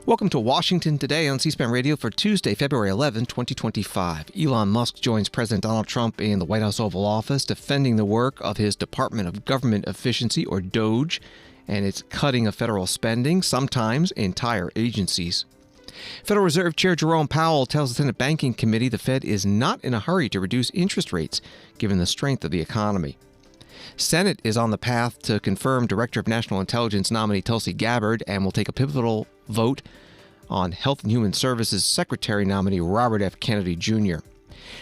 Welcome to Washington Today on C-SPAN Radio for Tuesday, February 11, 2025. Elon Musk joins President Donald Trump in the White House Oval Office defending the work of his Department of Government Efficiency, or DOGE, and its cutting of federal spending, sometimes entire agencies. Federal Reserve Chair Jerome Powell tells the Senate Banking Committee the Fed is not in a hurry to reduce interest rates, given the strength of the economy. Senate is on the path to confirm Director of National Intelligence nominee Tulsi Gabbard and will take a pivotal vote on Health and Human Services Secretary nominee Robert F. Kennedy Jr.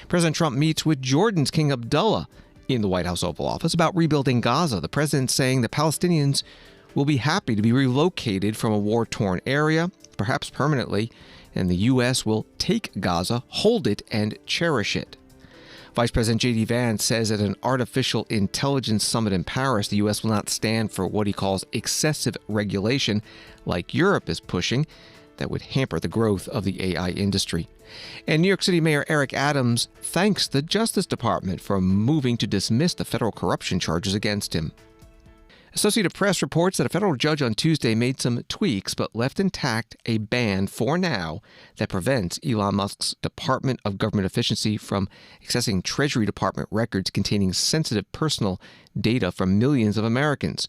President Trump meets with Jordan's King Abdullah in the White House Oval Office about rebuilding Gaza. The president saying the Palestinians will be happy to be relocated from a war-torn area, perhaps permanently, and the U.S. will take Gaza, hold it, and cherish it. Vice President J.D. Vance says at an artificial intelligence summit in Paris, the U.S. will not stand for what he calls excessive regulation, like Europe is pushing, that would hamper the growth of the AI industry. And New York City Mayor Eric Adams thanks the Justice Department for moving to dismiss the federal corruption charges against him. Associated Press reports that a federal judge on Tuesday made some tweaks but left intact a ban for now that prevents Elon Musk's Department of Government Efficiency from accessing Treasury Department records containing sensitive personal data from millions of Americans.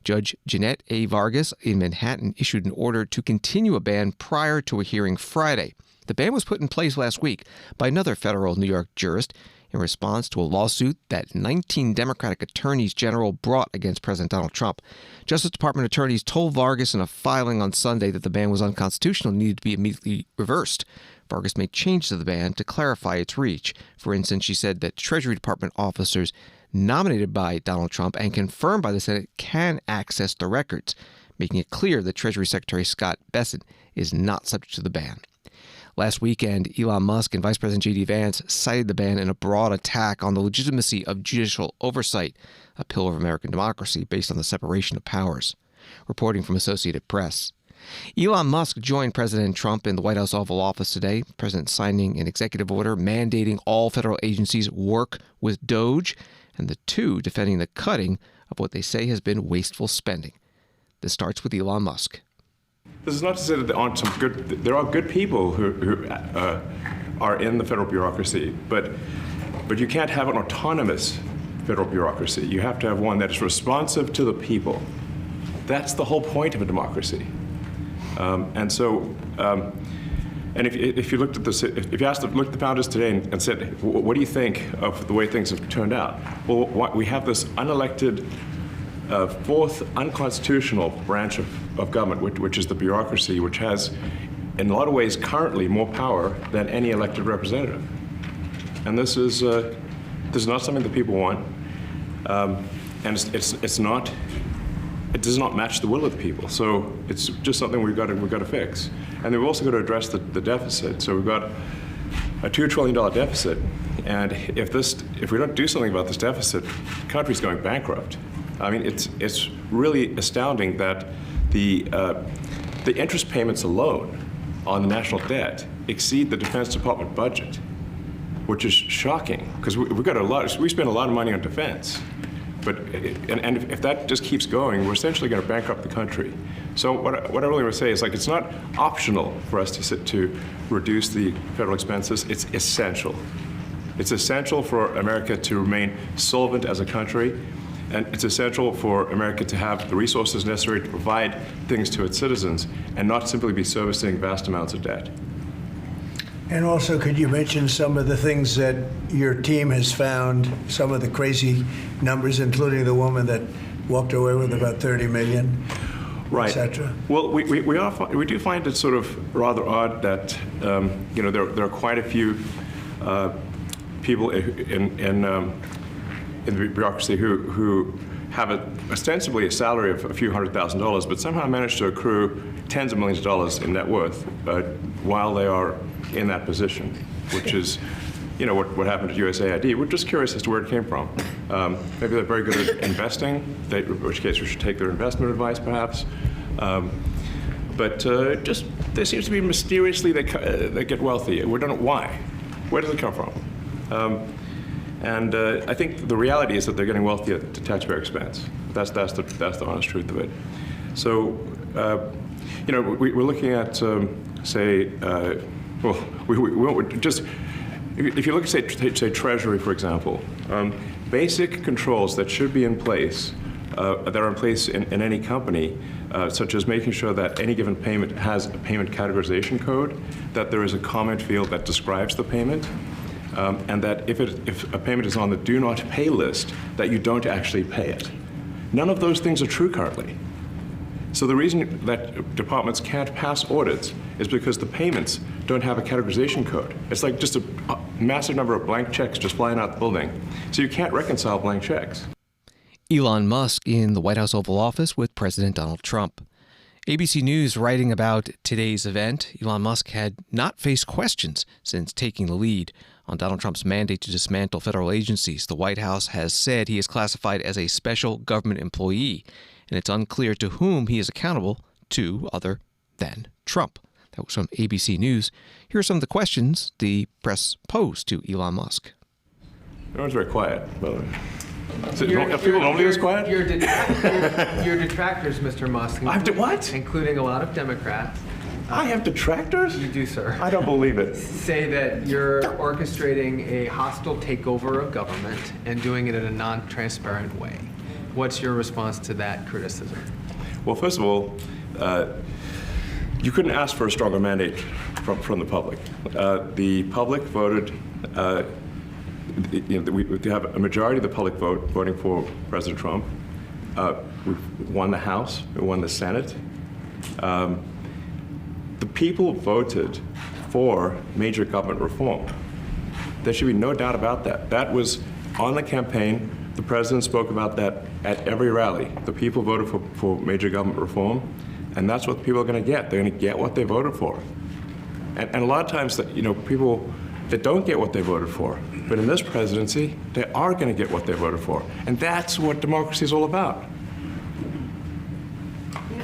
Judge Jeanette A. Vargas in Manhattan issued an order to continue a ban prior to a hearing Friday. The ban was put in place last week by another federal New York jurist in response to a lawsuit that 19 Democratic attorneys general brought against President Donald Trump. Justice Department attorneys told Vargas in a filing on Sunday that the ban was unconstitutional and needed to be immediately reversed. Vargas made changes to the ban to clarify its reach. For instance, she said that Treasury Department officers nominated by Donald Trump and confirmed by the Senate can access the records, making it clear that Treasury Secretary Scott Bessent is not subject to the ban. Last weekend, Elon Musk and Vice President J.D. Vance cited the ban in a broad attack on the legitimacy of judicial oversight, a pillar of American democracy based on the separation of powers. Reporting from Associated Press. Elon Musk joined President Trump in the White House Oval Office today, the president signing an executive order mandating all federal agencies work with DOGE, and the two defending the cutting of what they say has been wasteful spending. This starts with Elon Musk. This is not to say that there aren't some good. There are good people who are in the federal bureaucracy, but you can't have an autonomous federal bureaucracy. You have to have one that is responsive to the people. That's the whole point of a democracy. And if you looked at this, if you looked at the founders today and said, what do you think of the way things have turned out? Well, we have this unelected, fourth unconstitutional branch of government, which is the bureaucracy, which has, in a lot of ways, currently more power than any elected representative. And this is not something that people want, and it's not. It does not match the will of the people. So it's just something we've got to fix. And then we've also got to address the deficit. So we've got a $2 trillion deficit, and if we don't do something about this deficit, the country's going bankrupt. I mean, it's really astounding that the interest payments alone on the national debt exceed the Defense Department budget, which is shocking because we spend a lot of money on defense. But if that just keeps going, we're essentially going to bankrupt the country. So what I really want to say is, like, it's not optional for us to reduce the federal expenses. It's essential. It's essential for America to remain solvent as a country, and it's essential for America to have the resources necessary to provide things to its citizens and not simply be servicing vast amounts of debt. And also, could you mention some of the things that your team has found, some of the crazy numbers, including the woman that walked away with about $30 million, right, et cetera? Well, we do find it sort of rather odd that there are quite a few people in the bureaucracy who have ostensibly a salary of a few $100,000, but somehow manage to accrue tens of millions of dollars in net worth while they are in that position, which is, what happened at USAID. We're just curious as to where it came from. Maybe they're very good at investing, in which case we should take their investment advice, perhaps. But there seems to be mysteriously they get wealthy. We don't know why. Where does it come from? And I think the reality is that they're getting wealthy at the taxpayer expense. That's the honest truth of it. So, we're looking at, if you look at, say Treasury, for example, basic controls that should be in place, that are in place in any company, such as making sure that any given payment has a payment categorization code, that there is a comment field that describes the payment, and that if a payment is on the do not pay list, that you don't actually pay it. None of those things are true currently. So the reason that departments can't pass audits is because the payments don't have a categorization code. It's like just a massive number of blank checks just flying out the building. So you can't reconcile blank checks. Elon Musk in the White House Oval Office with President Donald Trump. ABC News writing about today's event, Elon Musk had not faced questions since taking the lead on Donald Trump's mandate to dismantle federal agencies. The White House has said he is classified as a special government employee, and it's unclear to whom he is accountable to other than Trump. That was from ABC News. Here are some of the questions the press posed to Elon Musk. Everyone's very quiet, by the way. Are people normally this quiet? Your detractors, Mr. Musk. What? Including a lot of Democrats. I have detractors? You do, sir. I don't believe it. Say that you're orchestrating a hostile takeover of government and doing it in a non-transparent way. What's your response to that criticism? Well, first of all, you couldn't ask for a stronger mandate from the public. The public voted. We have a majority of the public voting for President Trump. We've won the House, we won the Senate. The people voted for major government reform. There should be no doubt about that. That was on the campaign. The president spoke about that at every rally. The people voted for major government reform, and that's what the people are going to get. They're going to get what they voted for. And a lot of times, people that don't get what they voted for, but in this presidency, they are going to get what they voted for. And that's what democracy is all about.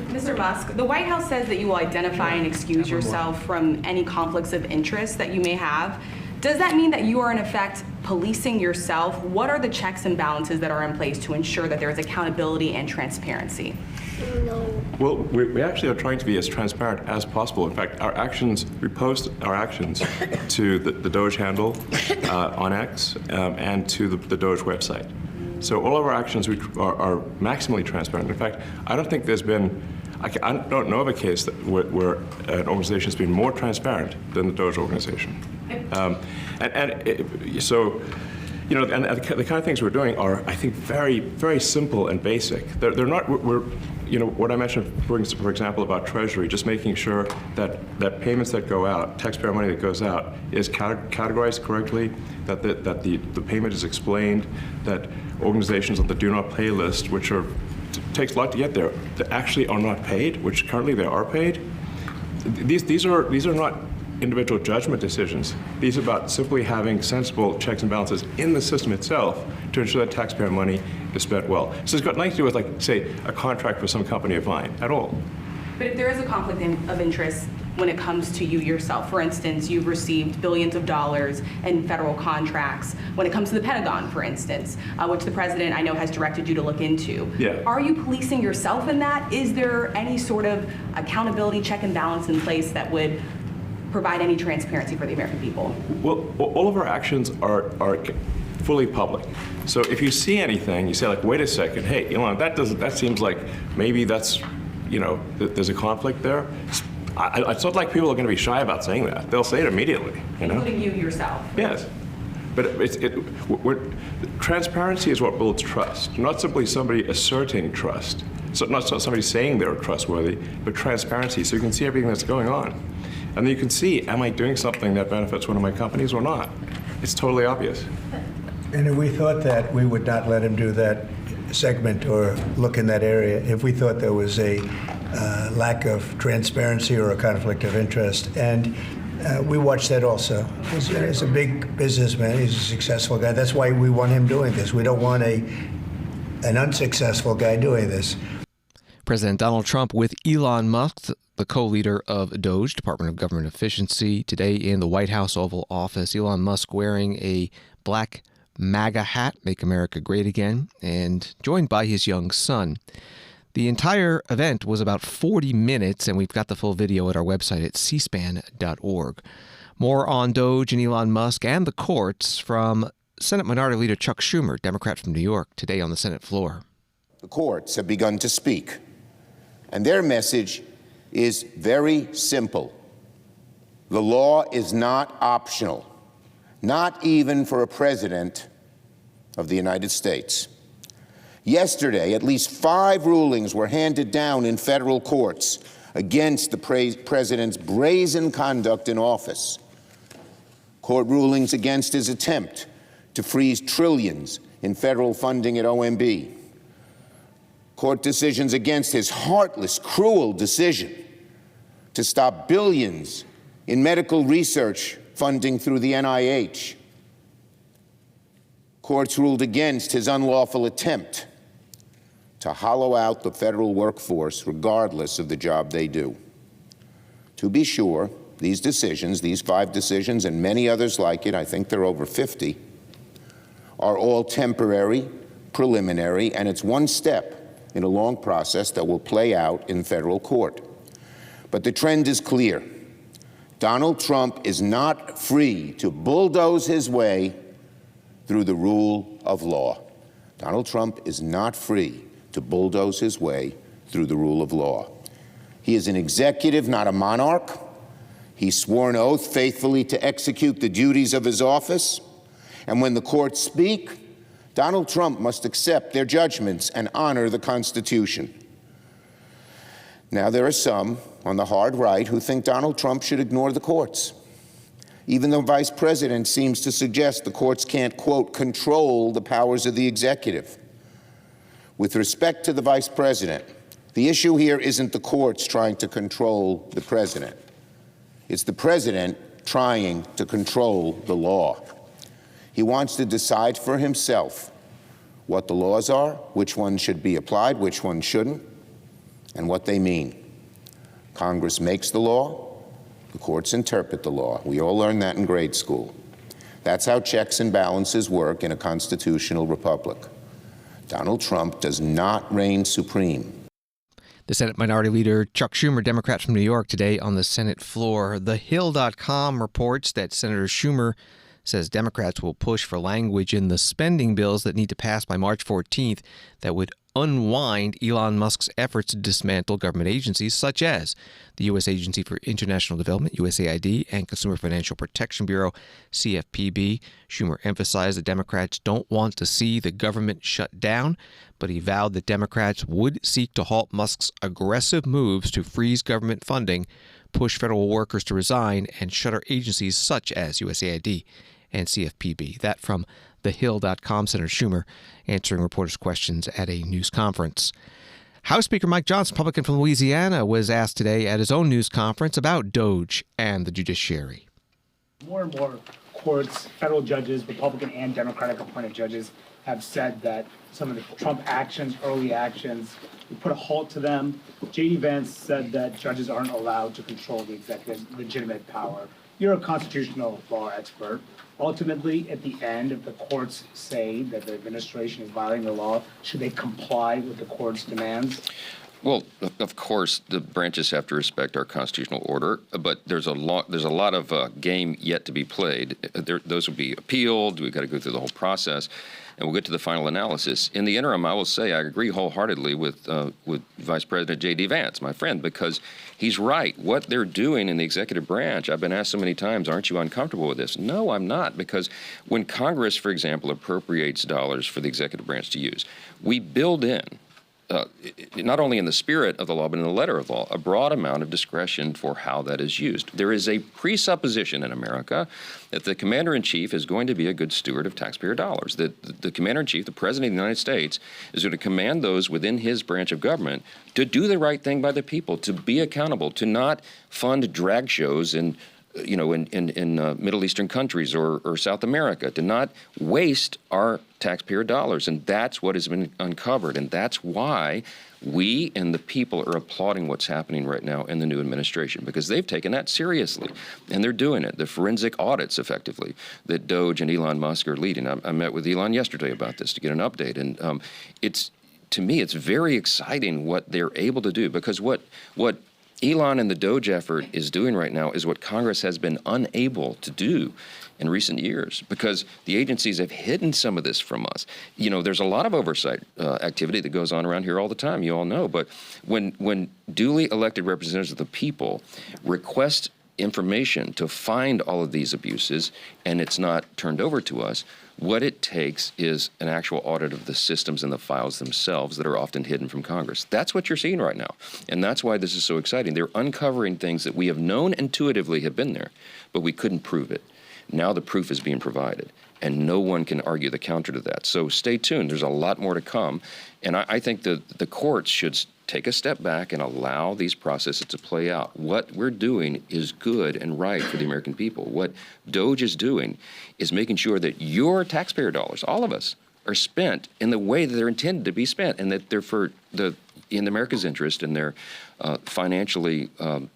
Mr. Musk, the White House says that you will identify and excuse yourself from any conflicts of interest that you may have. Does that mean that you are, in effect, policing yourself? What are the checks and balances that are in place to ensure that there is accountability and transparency? No. Well, we actually are trying to be as transparent as possible. In fact, we post our actions to the DOGE handle on X and to the DOGE website. So all of our actions are maximally transparent. In fact, I don't think there's been, I don't know of a case where an organization has been more transparent than the DOGE organization. So, and the kind of things we're doing are, I think, very, very simple and basic. They're not, what I mentioned, for example, about Treasury, just making sure that payments that go out, taxpayer money that goes out, is categorized correctly, that the payment is explained, that organizations on the do not pay list, which takes a lot to get there, that actually are not paid, which currently they are paid. These are not individual judgment decisions. These are about simply having sensible checks and balances in the system itself to ensure that taxpayer money is spent well. So it's got nothing to do with, like, say, a contract for some company of mine at all. But if there is a conflict of interest when it comes to you yourself, for instance, you've received billions of dollars in federal contracts when it comes to the Pentagon, for instance, which the president, I know, has directed you to look into. Yeah. Are you policing yourself in that? Is there any sort of accountability check and balance in place that would provide any transparency for the American people? Well, all of our actions are fully public. So if you see anything, you say, like, wait a second, hey, Elon, that seems like maybe that's, there's a conflict there. It's not like people are going to be shy about saying that. They'll say it immediately. Including you yourself. Yes. But transparency is what builds trust, not simply somebody asserting trust. So not somebody saying they're trustworthy, but transparency, so you can see everything that's going on. And then you can see, am I doing something that benefits one of my companies or not? It's totally obvious. And we thought that we would not let him do that segment or look in that area if we thought there was a lack of transparency or a conflict of interest. And we watched that also. He's a big businessman. He's a successful guy. That's why we want him doing this. We don't want an unsuccessful guy doing this. President Donald Trump with Elon Musk, the co-leader of DOGE, Department of Government Efficiency, today in the White House Oval Office. Elon Musk wearing a black MAGA hat, Make America Great Again, and joined by his young son. The entire event was about 40 minutes, and we've got the full video at our website at cspan.org. More on DOGE and Elon Musk and the courts from Senate Minority Leader Chuck Schumer, Democrat from New York, today on the Senate floor. The courts have begun to speak, and their message is very simple. The law is not optional, not even for a president of the United States. Yesterday, at least 5 rulings were handed down in federal courts against the president's brazen conduct in office. Court rulings against his attempt to freeze trillions in federal funding at OMB. Court decisions against his heartless, cruel decision to stop billions in medical research funding through the NIH. Courts ruled against his unlawful attempt to hollow out the federal workforce regardless of the job they do. To be sure, these decisions, these 5 decisions and many others like it, I think there are over 50, are all temporary, preliminary, and it's one step in a long process that will play out in federal court. But the trend is clear. Donald Trump is not free to bulldoze his way through the rule of law. Donald Trump is not free to bulldoze his way through the rule of law. He is an executive, not a monarch. He swore an oath faithfully to execute the duties of his office. And when the courts speak, Donald Trump must accept their judgments and honor the Constitution. Now, there are some on the hard right who think Donald Trump should ignore the courts. Even the vice president seems to suggest the courts can't, quote, control the powers of the executive. With respect to the vice president, the issue here isn't the courts trying to control the president. It's the president trying to control the law. He wants to decide for himself what the laws are, which ones should be applied, which ones shouldn't, and what they mean. Congress makes the law, the courts interpret the law. We all learned that in grade school. That's how checks and balances work in a constitutional republic. Donald Trump does not reign supreme. The Senate Minority Leader Chuck Schumer, Democrat from New York, today on the Senate floor. TheHill.com reports that Senator Schumer says Democrats will push for language in the spending bills that need to pass by March 14th that would unwind Elon Musk's efforts to dismantle government agencies such as the U.S. Agency for International Development, USAID, and Consumer Financial Protection Bureau, CFPB. Schumer emphasized that Democrats don't want to see the government shut down, but he vowed that Democrats would seek to halt Musk's aggressive moves to freeze government funding, push federal workers to resign, and shutter agencies such as USAID and CFPB. That from TheHill.com. Senator Schumer answering reporters' questions at a news conference. House Speaker Mike Johnson, Republican from Louisiana, was asked today at his own news conference about DOGE and the judiciary. More and more courts, federal judges, Republican and Democratic appointed judges, have said that some of the Trump actions, early actions, we put a halt to them. J.D. Vance said that judges aren't allowed to control the executive's legitimate power. You're a constitutional law expert. Ultimately, at the end, if the courts say that the administration is violating the law, should they comply with the court's demands? Well, of course, the branches have to respect our constitutional order, but there's a lot of game yet to be played. Those will be appealed. We've got to go through the whole process, and we'll get to the final analysis. In the interim, I will say I agree wholeheartedly with Vice President J.D. Vance, my friend, because he's right. What they're doing in the executive branch, I've been asked so many times, aren't you uncomfortable with this? No, I'm not, because when Congress, for example, appropriates dollars for the executive branch to use, we build in, not only in the spirit of the law, but in the letter of law, a broad amount of discretion for how that is used. There is a presupposition in America that the commander-in-chief is going to be a good steward of taxpayer dollars, that the commander-in-chief, the president of the United States, is going to command those within his branch of government to do the right thing by the people, to be accountable, to not fund drag shows in Middle Eastern countries or South America, to not waste our taxpayer dollars. And that's what has been uncovered. And that's why we and the people are applauding what's happening right now in the new administration, because they've taken that seriously. And they're doing it. The forensic audits, effectively, that DOGE and Elon Musk are leading. I met with Elon yesterday about this to get an update. And to me, it's very exciting what they're able to do, because what Elon and the DOGE effort is doing right now is what Congress has been unable to do in recent years, because the agencies have hidden some of this from us. You know, there's a lot of oversight activity that goes on around here all the time, you all know, but when duly elected representatives of the people request information to find all of these abuses and it's not turned over to us, what it takes is an actual audit of the systems and the files themselves that are often hidden from Congress. That's what you're seeing right now. And that's why this is so exciting. They're uncovering things that we have known intuitively have been there, but we couldn't prove it. Now the proof is being provided, and no one can argue the counter to that. So stay tuned. There's a lot more to come. And I think the courts should take a step back and allow these processes to play out. What we're doing is good and right for the American people. What DOGE is doing is making sure that your taxpayer dollars, all of us, are spent in the way that they're intended to be spent, and that they're in America's interest, and they're financially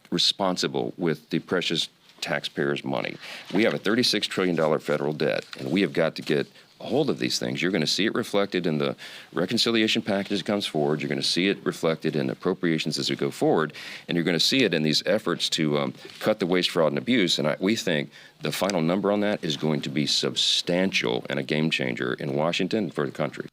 responsible with the precious taxpayers' money. We have a $36 trillion federal debt, and we have got to get a hold of these things. You're going to see it reflected in the reconciliation package that comes forward. You're going to see it reflected in appropriations as we go forward, and you're going to see it in these efforts to cut the waste, fraud, and abuse. And we think the final number on that is going to be substantial and a game changer in Washington for the country.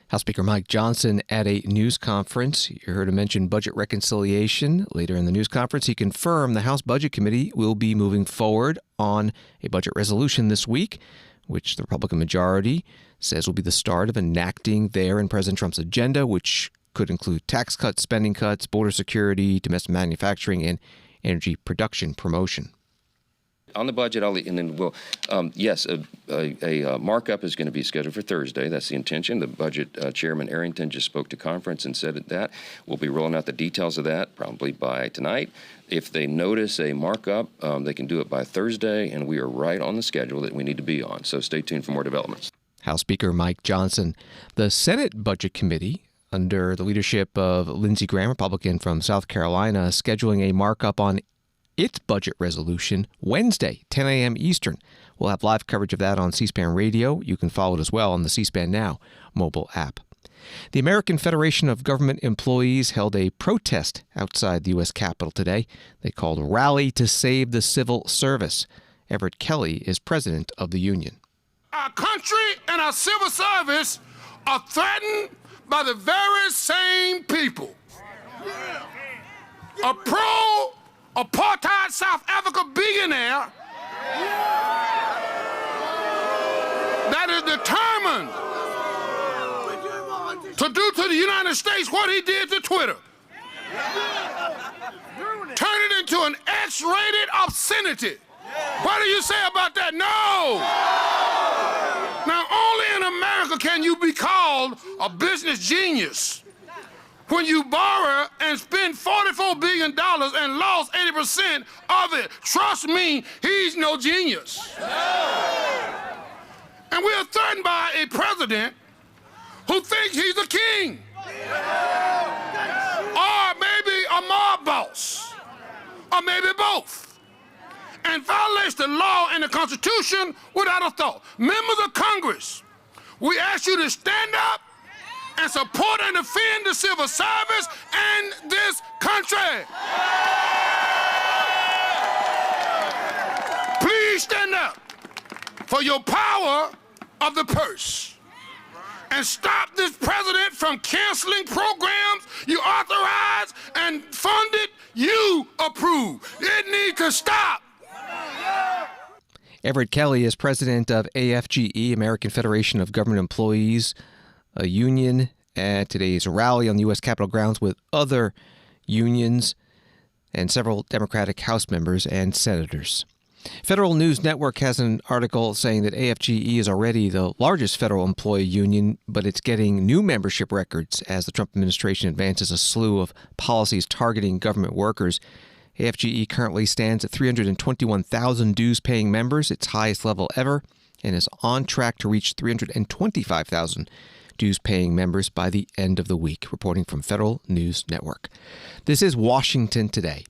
House Speaker Mike Johnson at a news conference. You heard him mention budget reconciliation. Later in the news conference, he confirmed the House Budget Committee will be moving forward on a budget resolution this week, which the Republican majority says will be the start of enacting their and President Trump's agenda, which could include tax cuts, spending cuts, border security, domestic manufacturing, and energy production promotion. On the budget, and then we'll, yes, a markup is going to be scheduled for Thursday. That's the intention. The budget chairman, Arrington, just spoke to conference and said that. We'll be rolling out the details of that probably by tonight. If they notice a markup, they can do it by Thursday, and we are right on the schedule that we need to be on. So stay tuned for more developments. House Speaker Mike Johnson. The Senate Budget Committee, under the leadership of Lindsey Graham, Republican from South Carolina, scheduling a markup on its budget resolution Wednesday, 10 a.m. Eastern. We'll have live coverage of that on C-SPAN Radio. You can follow it as well on the C-SPAN Now mobile app. The American Federation of Government Employees held a protest outside the U.S. Capitol today. They called Rally to Save the Civil Service. Everett Kelly is president of the union. Our country and our civil service are threatened by the very same people. A pro-apartheid South Africa billionaire that is determined to do to the United States what he did to Twitter. Turn it into an X-rated obscenity. What do you say about that? No! Now, only in America can you be called a business genius when you borrow and spend $44 billion and lost 80% of it. Trust me, he's no genius. And we are threatened by a president who thinks he's a king. Or maybe a mob boss. Or maybe both. And violates the law and the Constitution without a thought. Members of Congress, we ask you to stand up and support and defend the civil service and this country. Please stand up for your power of the purse and stop this president from canceling programs you authorized and funded, you approve. It needs to stop. Everett Kelly is president of AFGE, American Federation of Government Employees, a union, at today's rally on the U.S. Capitol grounds with other unions and several Democratic House members and senators. Federal News Network has an article saying that AFGE is already the largest federal employee union, but it's getting new membership records as the Trump administration advances a slew of policies targeting government workers. AFGE currently stands at 321,000 dues-paying members, its highest level ever, and is on track to reach 325,000 dues-paying members by the end of the week, reporting from Federal News Network. This is Washington Today.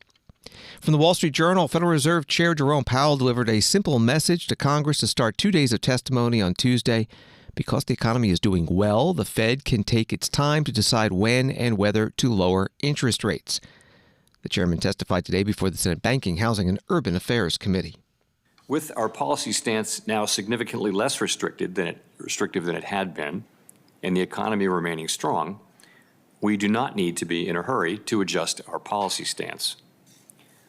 From the Wall Street Journal, Federal Reserve Chair Jerome Powell delivered a simple message to Congress to start 2 days of testimony on Tuesday, Because the economy is doing well, the Fed can take its time to decide when and whether to lower interest rates. The chairman testified today before the Senate Banking, Housing, and Urban Affairs Committee. With our policy stance now significantly less restrictive than it had been, and the economy remaining strong, we do not need to be in a hurry to adjust our policy stance.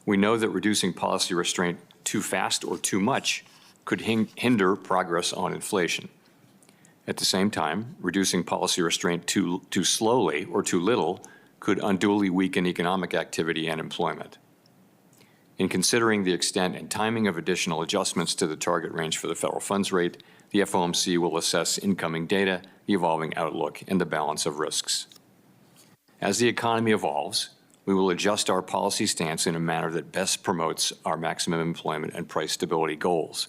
We know that reducing policy restraint too fast or too much could hinder progress on inflation. At the same time, reducing policy restraint too slowly or too little could unduly weaken economic activity and employment. In considering the extent and timing of additional adjustments to the target range for the federal funds rate, the FOMC will assess incoming data, the evolving outlook, and the balance of risks. As the economy evolves, we will adjust our policy stance in a manner that best promotes our maximum employment and price stability goals.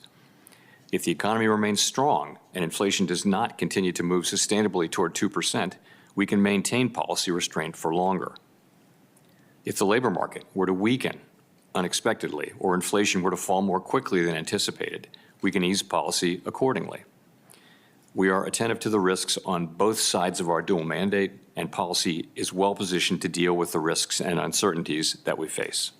If the economy remains strong and inflation does not continue to move sustainably toward 2%, we can maintain policy restraint for longer. If the labor market were to weaken unexpectedly or inflation were to fall more quickly than anticipated, we can ease policy accordingly. We are attentive to the risks on both sides of our dual mandate, and policy is well positioned to deal with the risks and uncertainties that we face.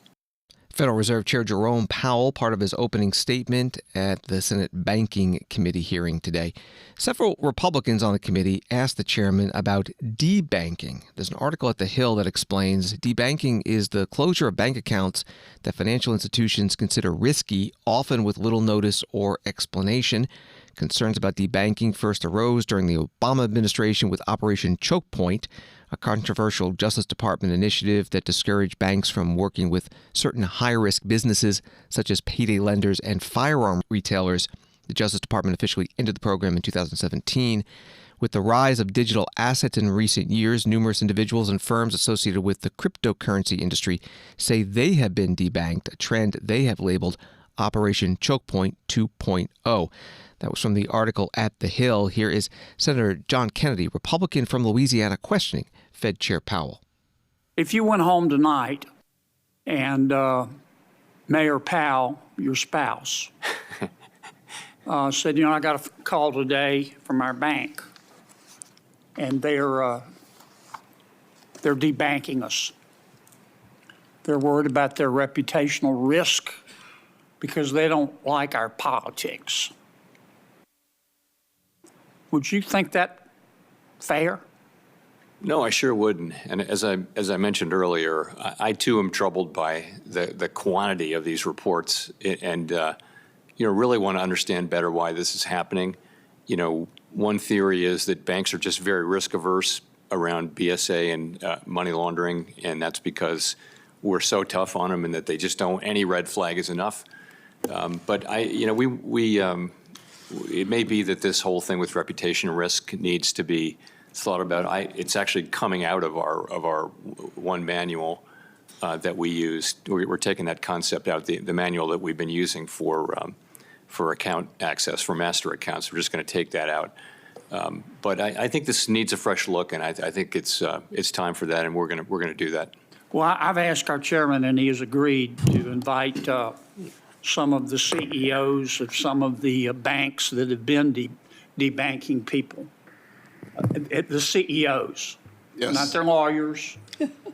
Federal Reserve Chair Jerome Powell, part of his opening statement at the Senate Banking Committee hearing today. Several Republicans on the committee asked the chairman about debanking. There's an article at The Hill that explains debanking is the closure of bank accounts that financial institutions consider risky, often with little notice or explanation. Concerns about debanking first arose during the Obama administration with Operation Choke Point, a controversial Justice Department initiative that discouraged banks from working with certain high-risk businesses such as payday lenders and firearm retailers. The Justice Department officially ended the program in 2017. With the rise of digital assets in recent years, numerous individuals and firms associated with the cryptocurrency industry say they have been debanked, a trend they have labeled Operation Choke Point 2.0. That was from the article at The Hill. Here is Senator John Kennedy, Republican from Louisiana, questioning Fed Chair Powell. If you went home tonight and Mayor Powell, your spouse, said, I got a call today from our bank, and they're debanking us. They're worried about their reputational risk because they don't like our politics. Would you think that fair? No, I sure wouldn't. And as I mentioned earlier, I too am troubled by the quantity of these reports, and really want to understand better why this is happening. One theory is that banks are just very risk averse around BSA and money laundering, and that's because we're so tough on them, and that they just don't. Any red flag is enough. But it may be that this whole thing with reputation risk needs to be thought about. It's actually coming out of our one manual that we used. We're taking that concept out, the manual that we've been using for account access for master accounts. We're just going to take that out. But I think this needs a fresh look, and I think it's time for that, and we're going to do that. Well, I've asked our chairman, and he has agreed to invite some of the CEOs of some of the banks that have been debanking people. The CEOs, yes. Not their lawyers,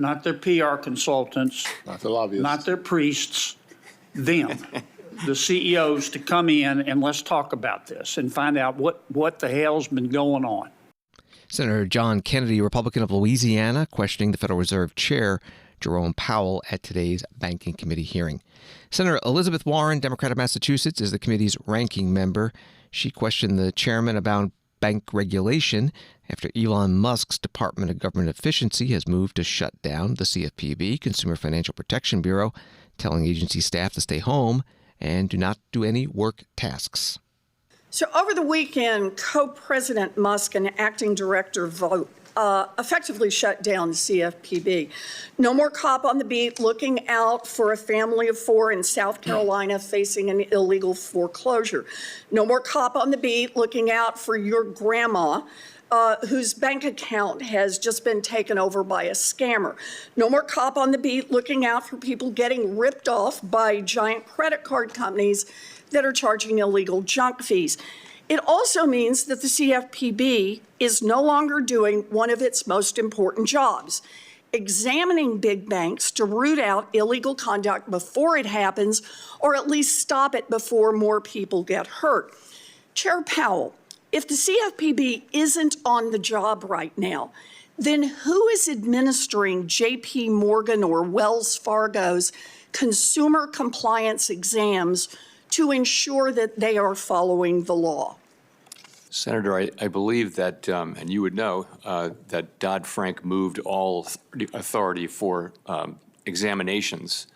not their PR consultants, not the lobbyists, not their priests, them, the CEOs to come in and let's talk about this and find out what the hell's been going on. Senator John Kennedy, Republican of Louisiana, questioning the Federal Reserve Chair Jerome Powell at today's Banking Committee hearing. Senator Elizabeth Warren, Democrat of Massachusetts, is the committee's ranking member. She questioned the chairman about bank regulation after Elon Musk's Department of Government Efficiency has moved to shut down the CFPB, Consumer Financial Protection Bureau, telling agency staff to stay home and do not do any work tasks. So over the weekend, Co-President Musk and Acting Director Vogt effectively shut down the CFPB. No more cop on the beat looking out for a family of four in South Carolina facing an illegal foreclosure. No more cop on the beat looking out for your grandma whose bank account has just been taken over by a scammer. No more cop on the beat looking out for people getting ripped off by giant credit card companies that are charging illegal junk fees. It also means that the CFPB is no longer doing one of its most important jobs, examining big banks to root out illegal conduct before it happens, or at least stop it before more people get hurt. Chair Powell, if the CFPB isn't on the job right now, then who is administering JP Morgan or Wells Fargo's consumer compliance exams to ensure that they are following the law? Senator, I believe that, and you would know, that Dodd-Frank moved all authority for examinations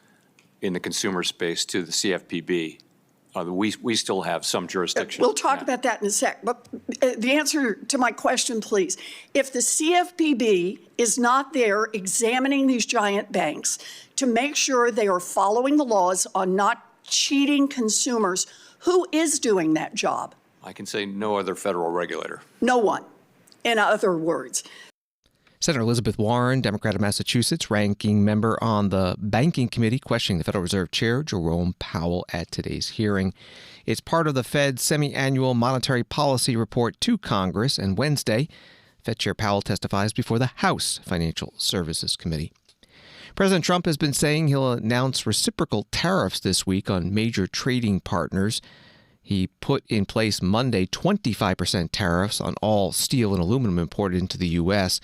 in the consumer space to the CFPB. We still have some jurisdiction. We'll talk about that in a sec. But the answer to my question, please. If the CFPB is not there examining these giant banks to make sure they are following the laws on not cheating consumers, who is doing that job? I can say no other federal regulator. No one, in other words. Senator Elizabeth Warren, Democrat of Massachusetts, ranking member on the Banking Committee, questioning the Federal Reserve Chair Jerome Powell at today's hearing. It's part of the Fed's semi-annual monetary policy report to Congress, and Wednesday, Fed Chair Powell testifies before the House Financial Services Committee. President Trump has been saying he'll announce reciprocal tariffs this week on major trading partners. He put in place Monday 25% tariffs on all steel and aluminum imported into the U.S.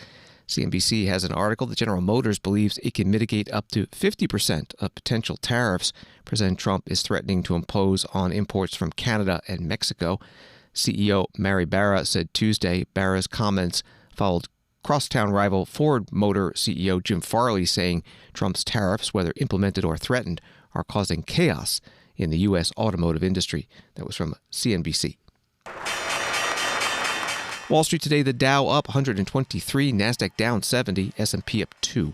CNBC has an article that General Motors believes it can mitigate up to 50% of potential tariffs President Trump is threatening to impose on imports from Canada and Mexico. CEO Mary Barra said Tuesday Barra's comments followed crosstown rival Ford Motor CEO Jim Farley saying Trump's tariffs, whether implemented or threatened, are causing chaos in the U.S. automotive industry. That was from CNBC. Wall Street today, the Dow up 123, NASDAQ down 70, S&P up 2.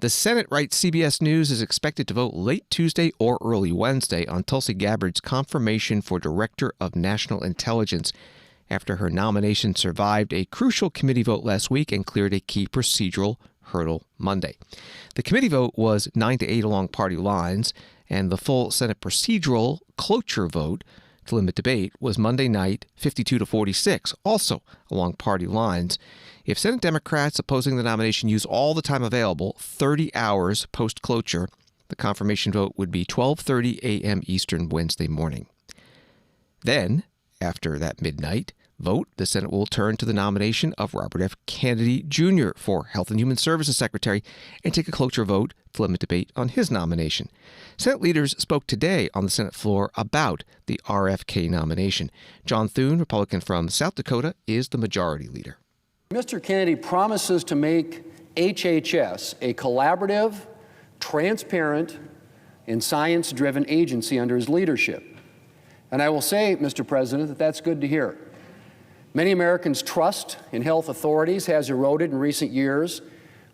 The Senate, writes CBS News, is expected to vote late Tuesday or early Wednesday on Tulsi Gabbard's confirmation for Director of National Intelligence after her nomination survived a crucial committee vote last week and cleared a key procedural hurdle Monday. The committee vote was 9-8 along party lines, and the full Senate procedural cloture vote to limit debate was Monday night, 52-46, also along party lines. If Senate Democrats opposing the nomination use all the time available, 30 hours post-cloture, the confirmation vote would be 12:30 a.m. Eastern Wednesday morning. Then, after that midnight vote, the Senate will turn to the nomination of Robert F. Kennedy Jr. for Health and Human Services Secretary and take a cloture vote to limit debate on his nomination. Senate leaders spoke today on the Senate floor about the RFK nomination. John Thune, Republican from South Dakota, is the majority leader. Mr. Kennedy promises to make HHS a collaborative, transparent, and science-driven agency under his leadership. And I will say, Mr. President, that that's good to hear. Many Americans' trust in health authorities has eroded in recent years,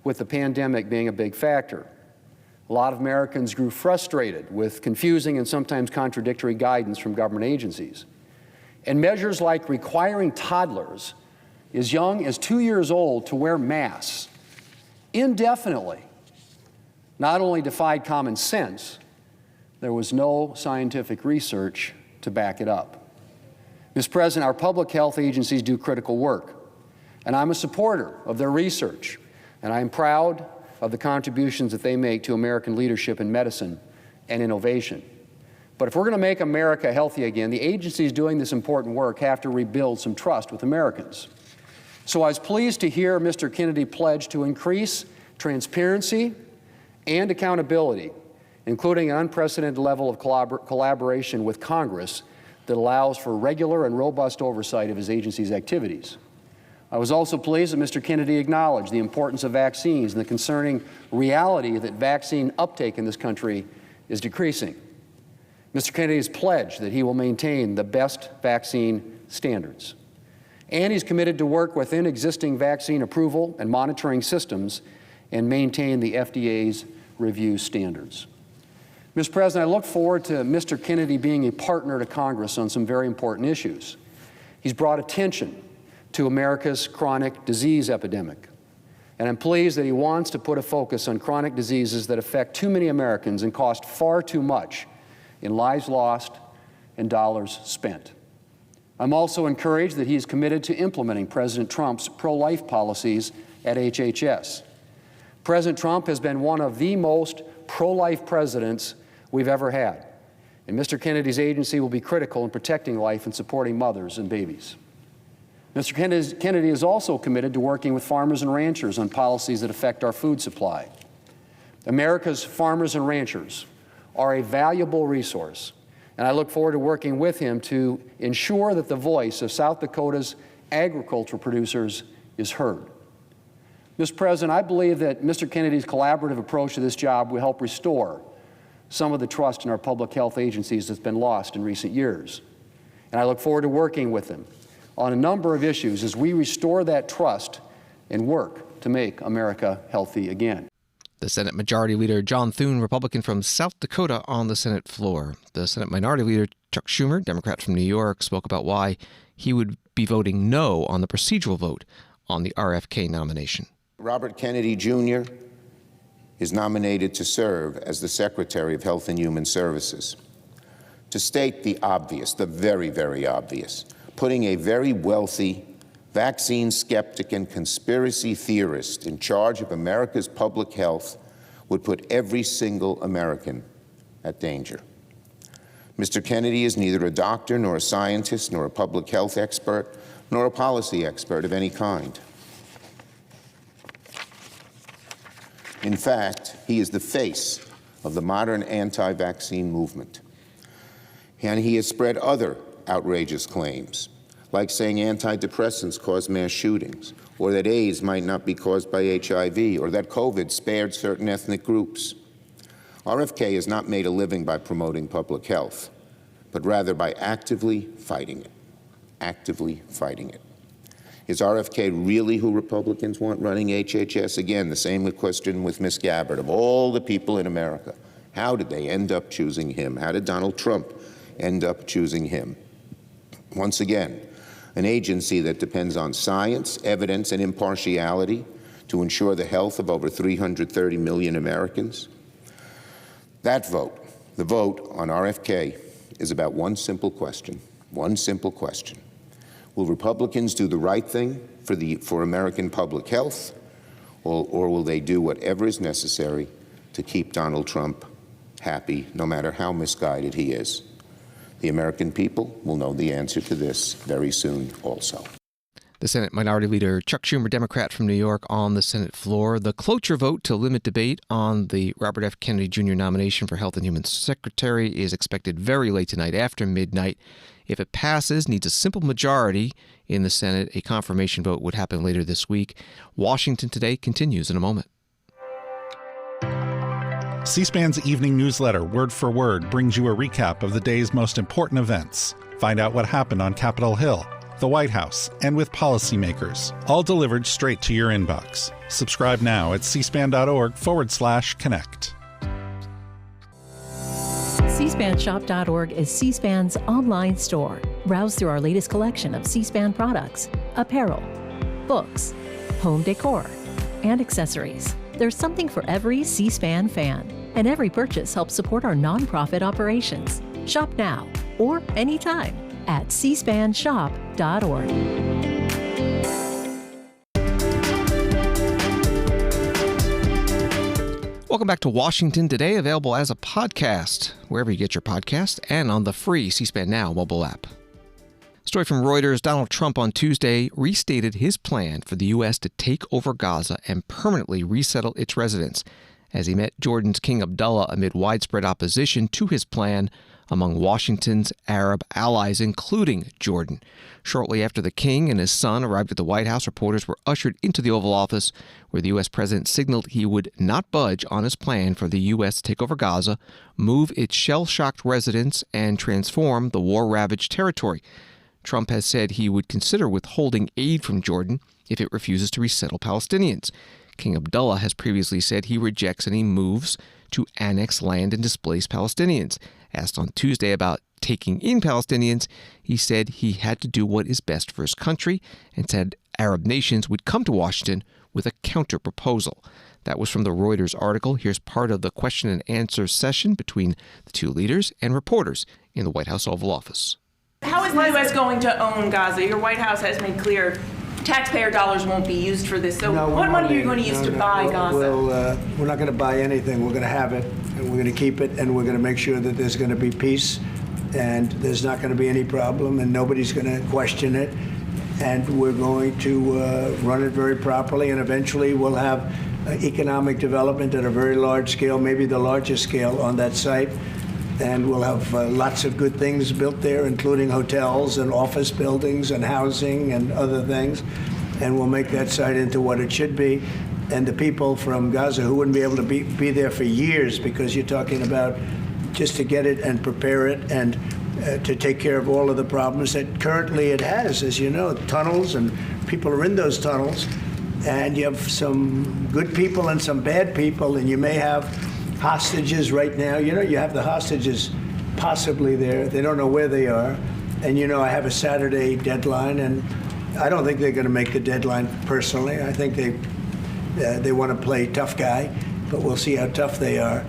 with the pandemic being a big factor. A lot of Americans grew frustrated with confusing and sometimes contradictory guidance from government agencies. And measures like requiring toddlers as young as 2 years old to wear masks indefinitely not only defied common sense, there was no scientific research to back it up. Mr. President, our public health agencies do critical work, and I'm a supporter of their research, and I am proud of the contributions that they make to American leadership in medicine and innovation. But if we're going to make America healthy again, the agencies doing this important work have to rebuild some trust with Americans. So I was pleased to hear Mr. Kennedy pledge to increase transparency and accountability, including an unprecedented level of collaboration with Congress that allows for regular and robust oversight of his agency's activities. I was also pleased that Mr. Kennedy acknowledged the importance of vaccines and the concerning reality that vaccine uptake in this country is decreasing. Mr. Kennedy has pledged that he will maintain the best vaccine standards. And he's committed to work within existing vaccine approval and monitoring systems and maintain the FDA's review standards. Mr. President, I look forward to Mr. Kennedy being a partner to Congress on some very important issues. He's brought attention to America's chronic disease epidemic, and I'm pleased that he wants to put a focus on chronic diseases that affect too many Americans and cost far too much in lives lost and dollars spent. I'm also encouraged that he is committed to implementing President Trump's pro-life policies at HHS. President Trump has been one of the most pro-life presidents we've ever had, and Mr. Kennedy's agency will be critical in protecting life and supporting mothers and babies. Mr. Kennedy is also committed to working with farmers and ranchers on policies that affect our food supply. America's farmers and ranchers are a valuable resource, and I look forward to working with him to ensure that the voice of South Dakota's agricultural producers is heard. Mr. President, I believe that Mr. Kennedy's collaborative approach to this job will help restore some of the trust in our public health agencies that's been lost in recent years. And I look forward to working with him on a number of issues as we restore that trust and work to make America healthy again. The Senate Majority Leader John Thune, Republican from South Dakota, on the Senate floor. The Senate Minority Leader Chuck Schumer, Democrat from New York, spoke about why he would be voting no on the procedural vote on the RFK nomination. Robert Kennedy Jr. is nominated to serve as the Secretary of Health and Human Services. To state the obvious, the very, very obvious, putting a very wealthy vaccine skeptic and conspiracy theorist in charge of America's public health would put every single American at danger. Mr. Kennedy is neither a doctor, nor a scientist, nor a public health expert, nor a policy expert of any kind. In fact, he is the face of the modern anti-vaccine movement. And he has spread other outrageous claims, like saying antidepressants cause mass shootings, or that AIDS might not be caused by HIV, or that COVID spared certain ethnic groups. RFK has not made a living by promoting public health, but rather by actively fighting it. Actively fighting it. Is RFK really who Republicans want running HHS? Again, the same question with Ms. Gabbard. Of all the people in America, how did they end up choosing him? How did Donald Trump end up choosing him? Once again, an agency that depends on science, evidence, and impartiality to ensure the health of over 330 million Americans. That vote, the vote on RFK, is about one simple question. One simple question. Will Republicans do the right thing for American public health, or will they do whatever is necessary to keep Donald Trump happy, no matter how misguided he is? The American people will know the answer to this very soon also. The Senate Minority Leader Chuck Schumer, Democrat from New York, on the Senate floor. The cloture vote to limit debate on the Robert F. Kennedy Jr. nomination for Health and Human Secretary is expected very late tonight, after midnight. If it passes, needs a simple majority in the Senate. A confirmation vote would happen later this week. Washington Today continues in a moment. C-SPAN's evening newsletter, Word for Word, brings you a recap of the day's most important events. Find out what happened on Capitol Hill, the White House, and with policymakers, all delivered straight to your inbox. Subscribe now at cspan.org/connect. cspanshop.org is C-SPAN's online store. Browse through our latest collection of C-SPAN products, apparel, books, home decor, and accessories. There's something for every C-SPAN fan, and every purchase helps support our nonprofit operations. Shop now or anytime at cspanshop.org. Welcome back to Washington Today, available as a podcast, wherever you get your podcast, and on the free C-SPAN Now mobile app. Story from Reuters. Donald Trump on Tuesday restated his plan for the U.S. to take over Gaza and permanently resettle its residents as he met Jordan's King Abdullah amid widespread opposition to his plan among Washington's Arab allies, including Jordan. Shortly after the king and his son arrived at the White House, reporters were ushered into the Oval Office, where the U.S. president signaled he would not budge on his plan for the U.S. to take over Gaza, move its shell-shocked residents, and transform the war-ravaged territory. Trump has said he would consider withholding aid from Jordan if it refuses to resettle Palestinians. King Abdullah has previously said he rejects any moves to annex land and displace Palestinians. Asked on Tuesday about taking in Palestinians, he said he had to do what is best for his country and said Arab nations would come to Washington with a counter-proposal. That was from the Reuters article. Here's part of the question and answer session between the two leaders and reporters in the White House Oval Office. How is the U.S. going to own Gaza? Your White House has made clear taxpayer dollars won't be used for this. So what money are you going to use to buy Gaza? We're not going to buy anything. We're going to have it, and we're going to keep it, and we're going to make sure that there's going to be peace, and there's not going to be any problem, and nobody's going to question it. And we're going to run it very properly, and eventually we'll have economic development at a very large scale, maybe the largest scale on that site. And we'll have lots of good things built there, including hotels and office buildings and housing and other things. And we'll make that site into what it should be. And the people from Gaza who wouldn't be able to be there for years, because you're talking about just to get it and prepare it and to take care of all of the problems that currently it has, as you know, tunnels, and people are in those tunnels. And you have some good people and some bad people, and you may have hostages right now. You know, you have the hostages possibly there. They don't know where they are. And, you know, I have a Saturday deadline, and I don't think they're going to make the deadline personally. I think they want to play tough guy, but we'll see how tough they are.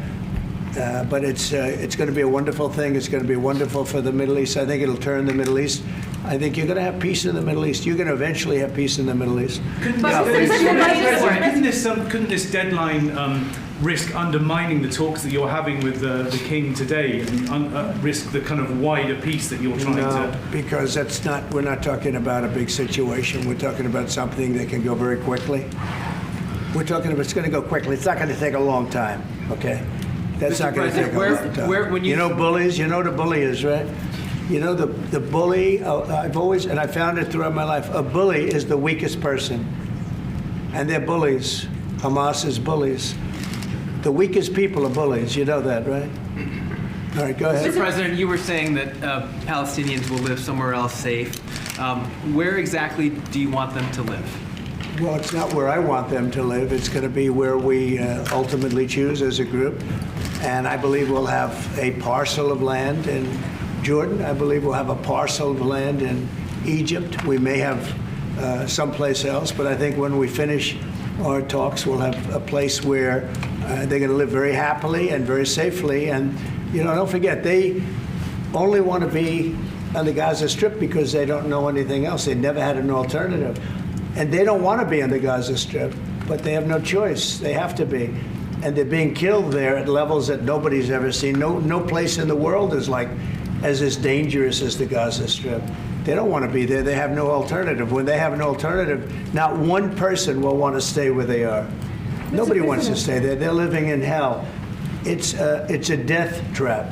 But it's going to be a wonderful thing. It's going to be wonderful for the Middle East. I think it'll turn the Middle East. I think you're going to have peace in the Middle East. You're going to eventually have peace in the Middle East. Couldn't this deadline risk undermining the talks that you're having with the King today, and risk the kind of wider peace that you're trying to? Because we're not talking about a big situation. We're talking about something that can go very quickly. We're talking about it's going to go quickly. It's not going to take a long time, okay? That's not going to take a long time. You know bullies? You know what a bully is, right? You know the bully, I've always, and I found it throughout my life, a bully is the weakest person. And they're bullies. Hamas is bullies. The weakest people are bullies. You know that, right? All right, go ahead. Mr. President, you were saying that Palestinians will live somewhere else safe. Where exactly do you want them to live? Well, it's not where I want them to live. It's going to be where we ultimately choose as a group. And I believe we'll have a parcel of land in Jordan. I believe we'll have a parcel of land in Egypt. We may have someplace else, but I think when we finish our talks, we'll have a place where they're going to live very happily and very safely. And, you know, don't forget, they only want to be on the Gaza Strip because they don't know anything else. They never had an alternative. And they don't want to be on the Gaza Strip, but they have no choice. They have to be. And they're being killed there at levels that nobody's ever seen. No place in the world is as dangerous as the Gaza Strip. They don't want to be there. They have no alternative. When they have an alternative, not one person will want to stay where they are. Nobody wants to stay there. They're living in hell. It's a death trap.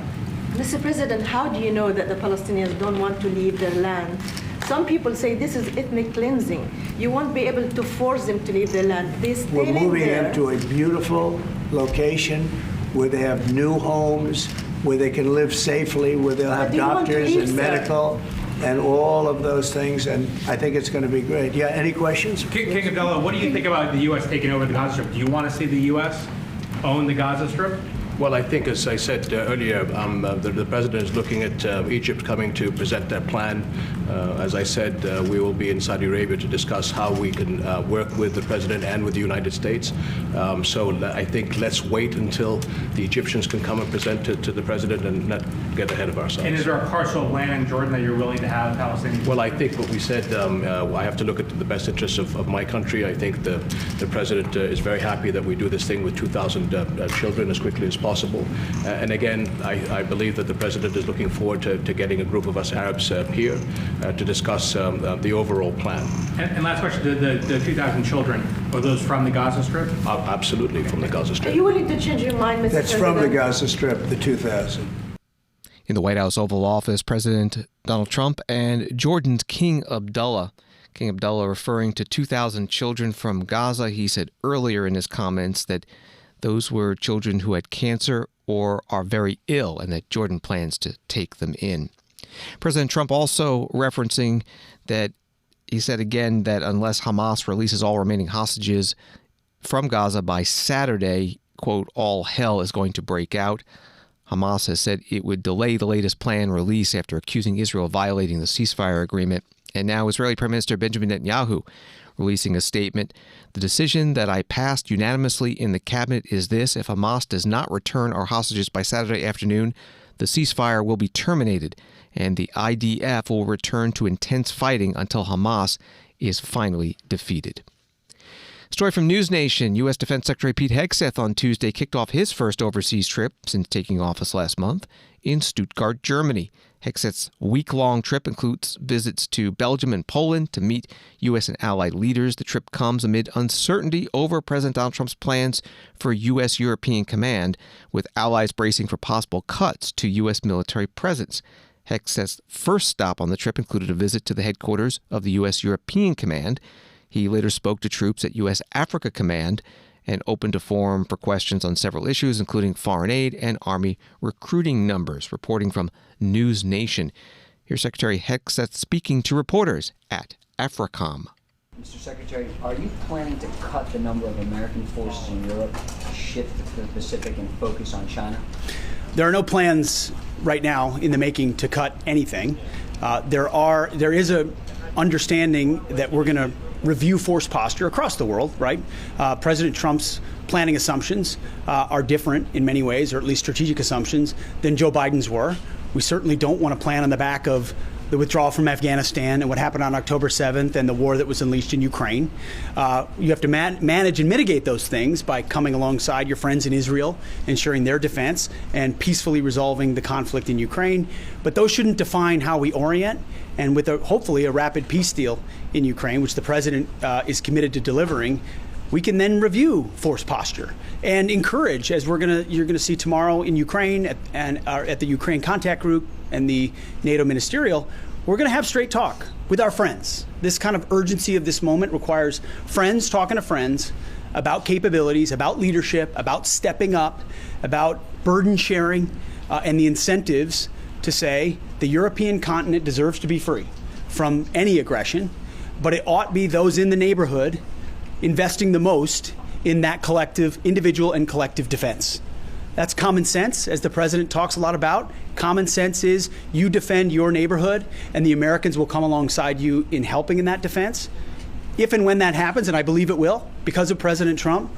Mr. President, how do you know that the Palestinians don't want to leave their land? Some people say this is ethnic cleansing. You won't be able to force them to leave their land. We're moving them to a beautiful location where they have new homes, where they can live safely, where they'll have doctors and medical and all of those things, and I think it's going to be great. Yeah, any questions? King Abdullah, what do you think about the U.S. taking over the Gaza Strip? Do you want to see the U.S. own the Gaza Strip? Well, I think, as I said earlier, the president is looking at Egypt coming to present their plan. As I said, we will be in Saudi Arabia to discuss how we can work with the president and with the United States. So I think let's wait until the Egyptians can come and present it to the president and not get ahead of ourselves. And is there a parcel of land in Jordan that you're willing to have Palestinians? Well, I think what we said, I have to look at the best interests of my country. I think the president is very happy that we do this thing with 2,000 children as quickly as possible. And again, I believe that the president is looking forward to getting a group of us Arabs here to discuss the overall plan. And last question, the 2,000 children, are those from the Gaza Strip? Absolutely, from the Gaza Strip. Are you willing to change your mind, Mr. That's President? from the Gaza Strip, the 2,000. In the White House Oval Office, President Donald Trump and Jordan's King Abdullah. King Abdullah referring to 2,000 children from Gaza. He said earlier in his comments that those were children who had cancer or are very ill, and that Jordan plans to take them in. President Trump also referencing that he said again that unless Hamas releases all remaining hostages from Gaza by Saturday, quote, all hell is going to break out. Hamas has said it would delay the latest planned release after accusing Israel of violating the ceasefire agreement. And now Israeli Prime Minister Benjamin Netanyahu Releasing a statement, the decision that I passed unanimously in the cabinet is this: if Hamas does not return our hostages by Saturday afternoon, the ceasefire will be terminated, and the IDF will return to intense fighting until Hamas is finally defeated. Story from News Nation. U.S. Defense Secretary Pete Hegseth on Tuesday kicked off his first overseas trip since taking office last month in Stuttgart, Germany. Hegseth's week-long trip includes visits to Belgium and Poland to meet U.S. and allied leaders. The trip comes amid uncertainty over President Donald Trump's plans for U.S. European Command, with allies bracing for possible cuts to U.S. military presence. Hegseth's first stop on the trip included a visit to the headquarters of the U.S. European Command. He later spoke to troops at U.S. Africa Command and opened a forum for questions on several issues, including foreign aid and Army recruiting numbers. Reporting from News Nation, here's Secretary Hegseth speaking to reporters at AFRICOM. Mr. Secretary, are you planning to cut the number of American forces in Europe, shift to the Pacific, and focus on China? There are no plans right now in the making to cut anything. There is a understanding that we're going to review force posture across the world, right? President Trump's planning assumptions are different in many ways, or at least strategic assumptions, than Joe Biden's were. We certainly don't want to plan on the back of the withdrawal from Afghanistan and what happened on October 7th and the war that was unleashed in Ukraine. You have to manage and mitigate those things by coming alongside your friends in Israel, ensuring their defense, and peacefully resolving the conflict in Ukraine. But those shouldn't define how we orient. And with hopefully a rapid peace deal in Ukraine, which the president is committed to delivering, we can then review force posture and encourage, as you're going to see tomorrow in Ukraine at the Ukraine Contact Group and the NATO Ministerial, we're going to have straight talk with our friends. This kind of urgency of this moment requires friends talking to friends about capabilities, about leadership, about stepping up, about burden sharing, and the incentives to say the European continent deserves to be free from any aggression, but it ought be those in the neighborhood investing the most in that collective, individual and collective defense. That's common sense, as the president talks a lot about. Common sense is you defend your neighborhood and the Americans will come alongside you in helping in that defense. If and when that happens, and I believe it will, because of President Trump,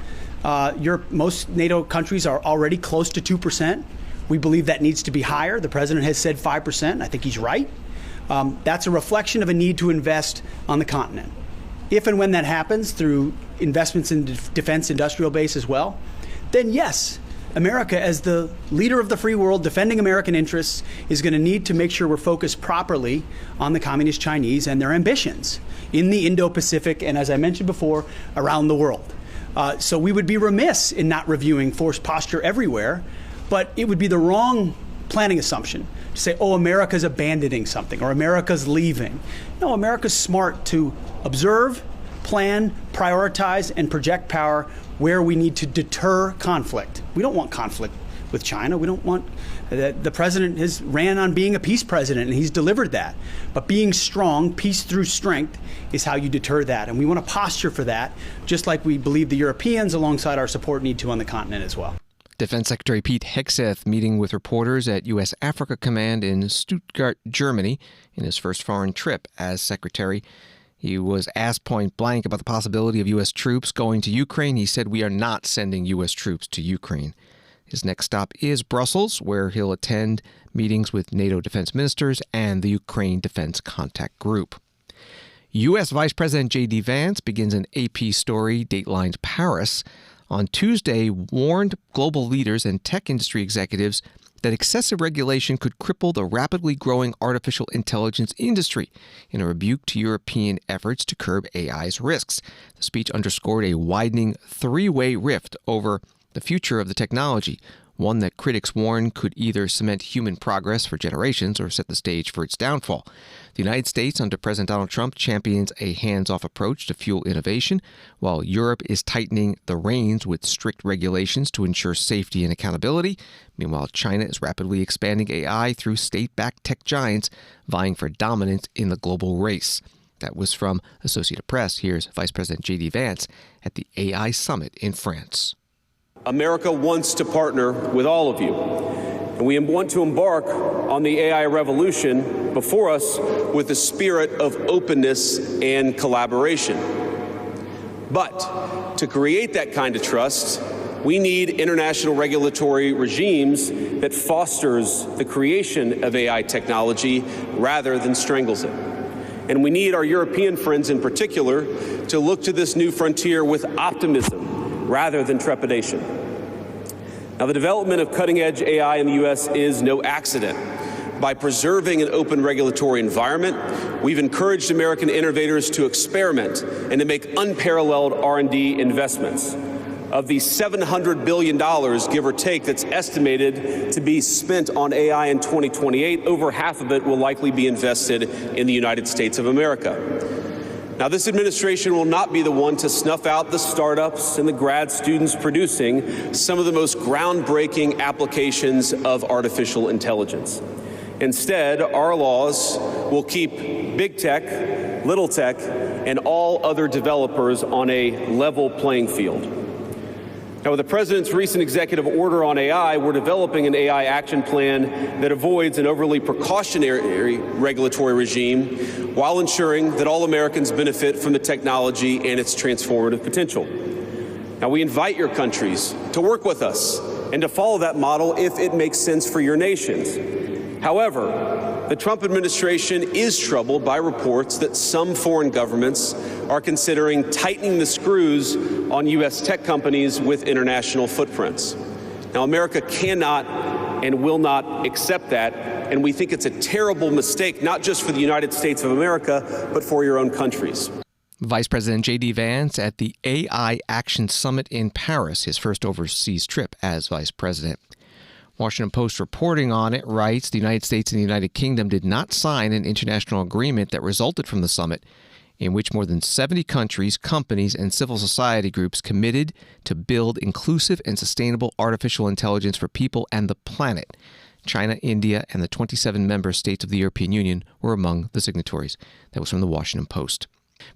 most NATO countries are already close to 2%. We believe that needs to be higher. The president has said 5%. I think he's right. That's a reflection of a need to invest on the continent. If and when that happens through investments in defense industrial base as well, then yes, America, as the leader of the free world, defending American interests, is going to need to make sure we're focused properly on the Communist Chinese and their ambitions in the Indo-Pacific and, as I mentioned before, around the world. So we would be remiss in not reviewing force posture everywhere, but it would be the wrong planning assumption to say, oh, America's abandoning something or America's leaving. No, America's smart to observe, plan, prioritize, and project power where we need to deter conflict. We don't want conflict with China. We don't want the president has ran on being a peace president, and he's delivered that. But being strong, peace through strength, is how you deter that. And we want to posture for that, just like we believe the Europeans, alongside our support, need to on the continent as well. Defense Secretary Pete Hegseth meeting with reporters at U.S. Africa Command in Stuttgart, Germany, in his first foreign trip as secretary. He was asked point blank about the possibility of U.S. troops going to Ukraine. He said, "We are not sending U.S. troops to Ukraine." His next stop is Brussels, where he'll attend meetings with NATO defense ministers and the Ukraine Defense Contact Group. U.S. Vice President J.D. Vance begins an AP story datelined Paris. On Tuesday, warned global leaders and tech industry executives that excessive regulation could cripple the rapidly growing artificial intelligence industry in a rebuke to European efforts to curb AI's risks. The speech underscored a widening three-way rift over the future of the technology, one that critics warn could either cement human progress for generations or set the stage for its downfall. The United States, under President Donald Trump, champions a hands-off approach to fuel innovation, while Europe is tightening the reins with strict regulations to ensure safety and accountability. Meanwhile, China is rapidly expanding AI through state-backed tech giants vying for dominance in the global race. That was from Associated Press. Here's Vice President J.D. Vance at the AI Summit in France. America wants to partner with all of you, and we want to embark on the AI revolution before us with a spirit of openness and collaboration. But to create that kind of trust, we need international regulatory regimes that fosters the creation of AI technology rather than strangles it. And we need our European friends in particular to look to this new frontier with optimism rather than trepidation. Now, the development of cutting-edge AI in the U.S. is no accident. By preserving an open regulatory environment, we've encouraged American innovators to experiment and to make unparalleled R&D investments. Of the $700 billion, give or take, that's estimated to be spent on AI in 2028, over half of it will likely be invested in the United States of America. Now, this administration will not be the one to snuff out the startups and the grad students producing some of the most groundbreaking applications of artificial intelligence. Instead, our laws will keep big tech, little tech, and all other developers on a level playing field. Now, with the President's recent executive order on AI, we're developing an AI action plan that avoids an overly precautionary regulatory regime while ensuring that all Americans benefit from the technology and its transformative potential. Now, we invite your countries to work with us and to follow that model if it makes sense for your nations. However, the Trump administration is troubled by reports that some foreign governments are considering tightening the screws on U.S. tech companies with international footprints. Now, America cannot and will not accept that, and we think it's a terrible mistake, not just for the United States of America, but for your own countries. Vice President J.D. Vance at the AI Action Summit in Paris, his first overseas trip as vice president. Washington Post reporting on it writes, the United States and the United Kingdom did not sign an international agreement that resulted from the summit, in which more than 70 countries, companies, and civil society groups committed to build inclusive and sustainable artificial intelligence for people and the planet. China, India, and the 27 member states of the European Union were among the signatories. That was from the Washington Post.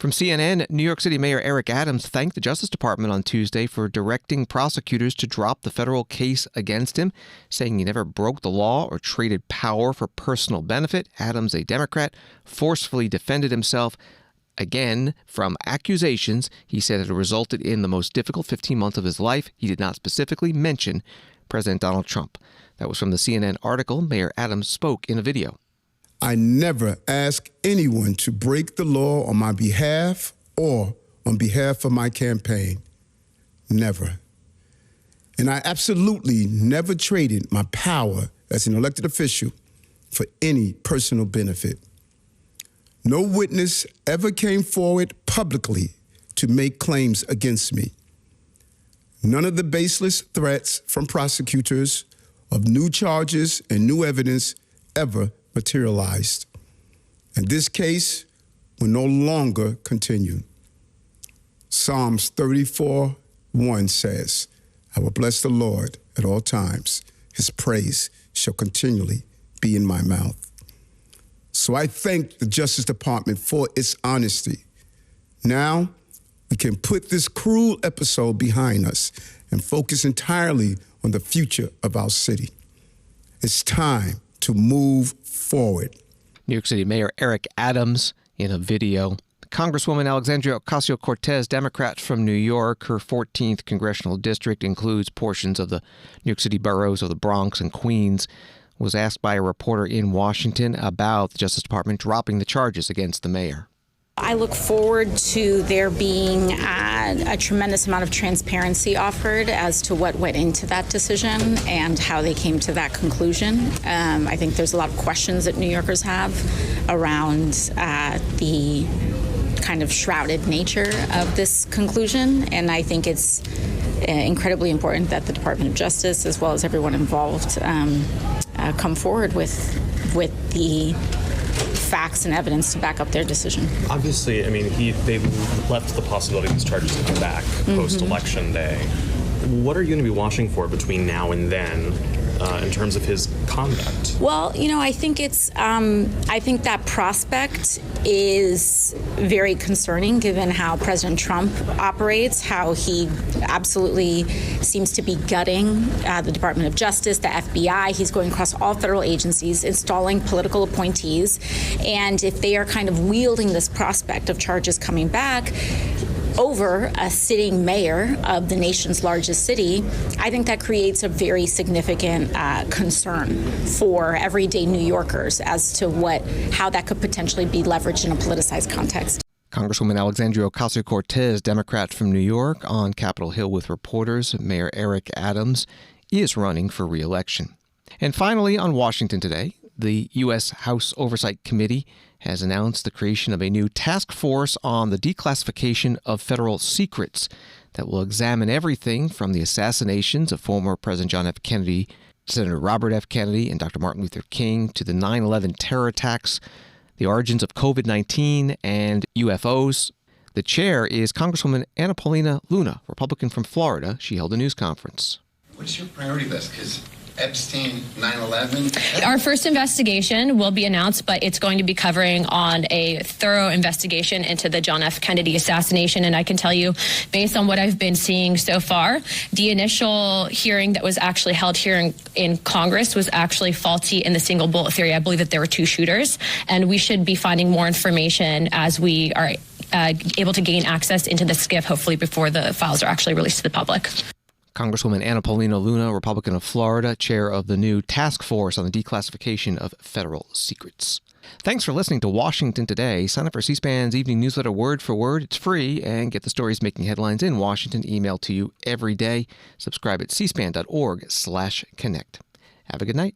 From CNN, New York City Mayor Eric Adams thanked the Justice Department on Tuesday for directing prosecutors to drop the federal case against him, saying he never broke the law or traded power for personal benefit. Adams, a Democrat, forcefully defended himself again from accusations he said had resulted in the most difficult 15 months of his life. He did not specifically mention President Donald Trump. That was from the CNN article. Mayor Adams spoke in a video. I never ask anyone to break the law on my behalf or on behalf of my campaign. Never. And I absolutely never traded my power as an elected official for any personal benefit. No witness ever came forward publicly to make claims against me. None of the baseless threats from prosecutors of new charges and new evidence ever materialized. And this case will no longer continue. Psalms 34:1 says, I will bless the Lord at all times. His praise shall continually be in my mouth. So I thank the Justice Department for its honesty. Now we can put this cruel episode behind us and focus entirely on the future of our city. It's time to move forward. New York City Mayor Eric Adams in a video. Congresswoman Alexandria Ocasio-Cortez, Democrat from New York, her 14th congressional district includes portions of the New York City boroughs of the Bronx and Queens, was asked by a reporter in Washington about the Justice Department dropping the charges against the mayor. I look forward to there being a tremendous amount of transparency offered as to what went into that decision and how they came to that conclusion. I think there's a lot of questions that New Yorkers have around the kind of shrouded nature of this conclusion, and I think it's incredibly important that the Department of Justice, as well as everyone involved, come forward with the facts and evidence to back up their decision. Obviously, I mean, they've left the possibility of these charges to come back post-election day. What are you going to be watching for between now and then in terms of his conduct? Well, you know, I think I think that prospect is very concerning given how President Trump operates, how he absolutely seems to be gutting the Department of Justice, the FBI. He's going across all federal agencies, installing political appointees. And if they are kind of wielding this prospect of charges coming back, over a sitting mayor of the nation's largest city, I think that creates a very significant concern for everyday New Yorkers as to how that could potentially be leveraged in a politicized context. Congresswoman Alexandria Ocasio-Cortez, Democrat from New York, on Capitol Hill with reporters. Mayor Eric Adams is running for re-election. And finally, on Washington today, the U.S. House Oversight Committee has announced the creation of a new task force on the declassification of federal secrets that will examine everything from the assassinations of former President John F. Kennedy, Senator Robert F. Kennedy, and Dr. Martin Luther King to the 9/11 terror attacks, the origins of COVID-19, and UFOs. The chair is Congresswoman Anna Paulina Luna, Republican from Florida. She held a news conference. What's your priority list? Because Epstein, 9/11. Our first investigation will be announced, but it's going to be covering on a thorough investigation into the John F. Kennedy assassination. And I can tell you, based on what I've been seeing so far, the initial hearing that was actually held here in Congress was actually faulty in the single bullet theory. I believe that there were two shooters, and we should be finding more information as we are able to gain access into the SCIF, hopefully before the files are actually released to the public. Congresswoman Anna Paulina Luna, Republican of Florida, chair of the new task force on the declassification of federal secrets. Thanks for listening to Washington Today. Sign up for C-SPAN's evening newsletter word for word. It's free, and get the stories making headlines in Washington emailed to you every day. Subscribe at cspan.org/connect. Have a good night.